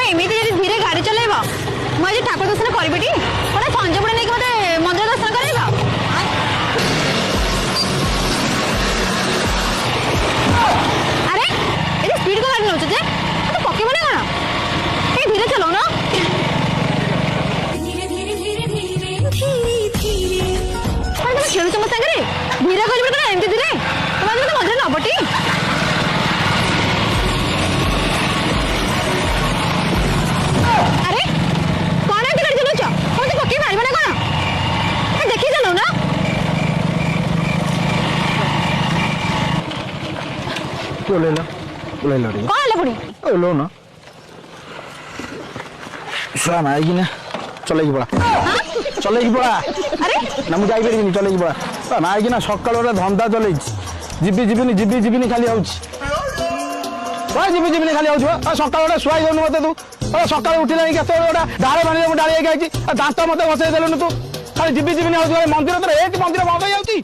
एमती यदि धीरे गाड़ी चलेब मुझे ठाकुर दर्शन करी कौन संजपुर नहीं मत मंदिर दर्शन कर अरे ये स्पीड को गाड़ी नौ जे तो पकेब ना कौन धीरे चलो ना खेलुच मो सागर धीरे कर एमती धीरे तुम मत मझे नबटी अरे कौन एमती गाड़ी चलाउछ मत पकई मारिब ना कौन देखी चलो ना ओलेला ओलेला रे कौन है पुणी ओलो ना शाम आएगी ना चलेगी बड़ा चलेगी बड़ा अरे ना मुझे जाइए चलेगी बड़ा ना आएगी ना सकाल धंदा चल जीबी खाली जीबी जीबी खाली सकाल शुआई देनु मत तू सकाल उठिला के डाले बांधे डाली आई दांत मत बसई देलुन तू खाली जीबी जीबी मंदिर तो एक मंदिर बंद हो जाती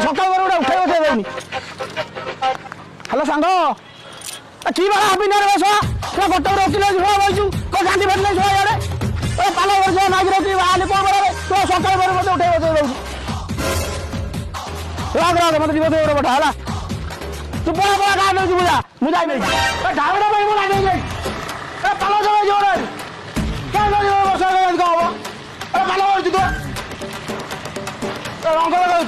सकाल गोटे उठाई बसई देनी हेलो सांग की बाला हापी ना रे छुआ गोटे रखिले छुआ बसु को गांधी भेटले छुआ यारे पाला वर्ष माइक रखी बाहर कौन बड़े तो सकाल बेर मत उठाई बसई दउ राग मत जीव दे बटा है तू बड़ा बड़ा गाड़ नहीं बुझा मुझा नहीं ढाबड़ा भाई मुझा नहीं पाला जो जोड़े क्या नहीं वर्षा का हो पाला हो तो रंग लगा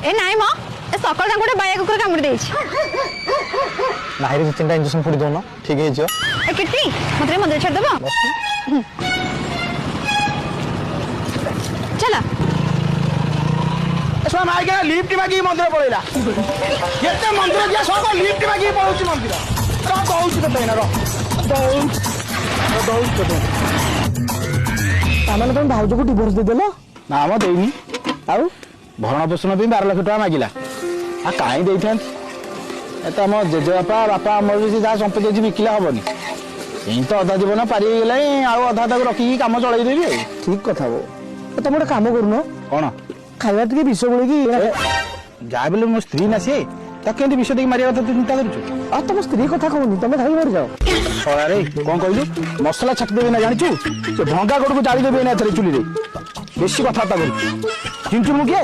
ए नाई मो ए सकाल गोटे बाया कुकुर कामुड़ी देछि नाहिरे चिंता इंजेक्शन फुड़ी दोनो ठीक है जो ए किट्टी मत रे मंदिर छड़ देबो चला एसो माई के लिफ्ट मागी मंदिर पळेला केते मंदिर जे सब लिफ्ट मागी पळुची मंदिर रा कहउची तो पेना रो दौड़ तो ताମାନେ तुम भाउज को डिवोर्स दे देलो ना म देइनी आउ भरण पोषण भी 12 लाख टका मागिला आ काई देइथान एता म जेजे बापा अमर जी जा संपत्ति जी बिकिला हबनी एई तो अधा जीवन पारी गेलै आ अधा तक रखी काम चलाई देबी ठीक कथा वो तुम गोटे काम करूनो कौन खाଇବା ଟିକେ ବିଷ ଗୋଳେଇକି ଯାହା ବୋଲେ ମୋ ସ୍ତ୍ରୀ ନା ସିଏ ତାକୁ କେମିତି ବିଷ ଦେଇକି ମାରିବା କଥା ତୁ ଚିନ୍ତା କରୁଛୁ ଆଉ ତମ ସ୍ତ୍ରୀ କଥା କହୁନି ତମେ ଖାଇ ମରି ଯାଅ ଆରେ କଣ କହିଲୁ ମସଲା ଛାଟି ଦେବି ନା ଜାଣିଛୁ ସେ ଭଙ୍ଗା ଗୋଡକୁ ଜାଳି ଦେବି ନା ଏଥରେ ଚୁଲିରେ ବେଶୀ କଥାବାର୍ତ୍ତା କରୁଛୁ ଚିଞ୍ଚୁ ମୁଁ କିଏ